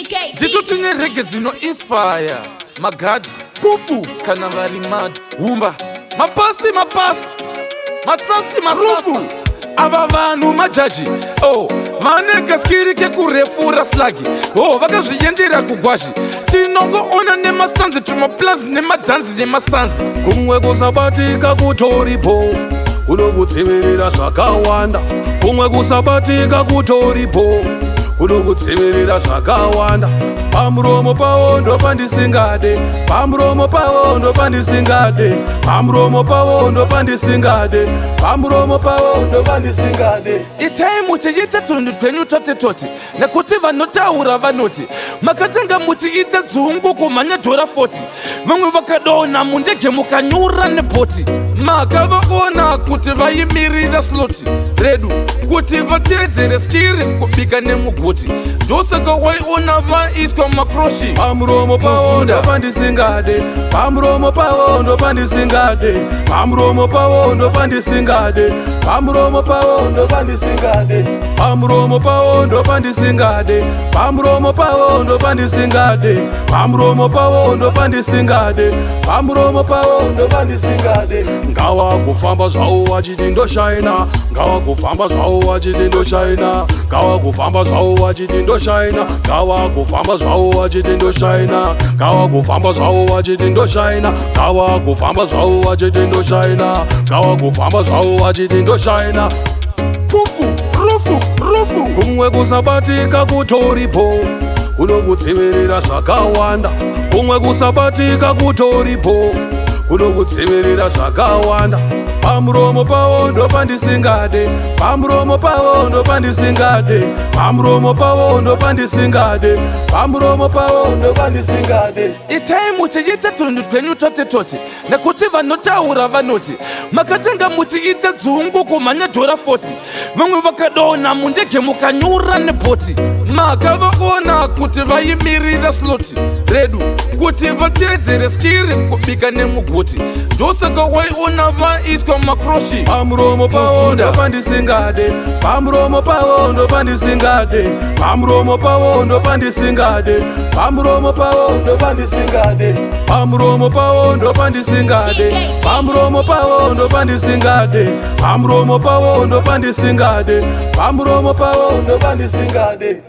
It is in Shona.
Nditoti nerege dzino inspire magadzi pufu kana vari mad humba mapasi matsasi marufu ava vanhu majaji vane kaskiri kekurefura slagi vakazviendera kugwazhi tinongoona nemastanzi tumaplazi nemadzanzi nemastanzi kumwe kusabatika kutoripo kunokutsivirira zvakawanda kumwe kusabatika kutoripo kunokutsivirira zvakawanda pamuromo pavo ndopandisingade pamuromo pavo ndopandisingade pamuromo pavo ndopandisingade pamuromo pavo ndopandisingade itai muchiita tunhu twenyu toti nekuti vanotaura vanoti makatanga muchiita dzungu kumhanya dhora 40 vamwe vakadonha mundege mukanyura nebhoti makavaona kuti vaimirira sloti redu kuti vateedzere skiri kubika nemugoti ndosaka waiona vaitwa makroshi pamuromo pavo ndopandisingade pamuromo pavo ndopandisingade pamuromo pavo ndopandisingade pamuromo pavo ndopandisingade pamuromo pavo ndopandisingade pamuromo pavo ndopandisingade pamuromo pavo ndopandisingade pamuromo pavo ndopandisingade ngawa kufamba zvawo wachiti ndoshaina ngawa kufamba zvawo wachiti ndoshaina ngawa kufamba zvawo wachiti ndoshaina ngawa kufamba zvawo wachiti ndoshaina ngawa kufamba zvawo wachiti ndoshaina ngawa kufamba zvawo wachiti ndoshaina ngawa kufamba zvawo wachiti ndoshaina pufu rufu kumwe kusabatika kutoripo kunokutsivirira zvakawanda kumwe kusabatika kutoripo kunokutsivirira zvakawanda pamuromo pavo ndopandisingade pamuromo pavo ndopandisingade pamuromo pavo ndopandisingade pamuromo pavo ndopandisingade itai muchiita tunhu twenyu toti nekuti vanotaura vanoti makatanga muchiita dzungu kumhanya dhora 40 vamwe vakadonha mundege mukanyura nebhoti makavaona kuti vaimirira sloti redu kuti vateedzere skiri kubika nemugoti ndosaka waiona vaitwa makroshi pamuromo pavo ndopandisingade pamuromo pavo ndopandisingade pamuromo pavo ndopandisingade pamuromo pavo ndopandisingade pamuromo pavo ndopandisingade pamuromo pavo ndopandisingade pamuromo pavo ndopandisingade pamuromo pavo ndopandisingade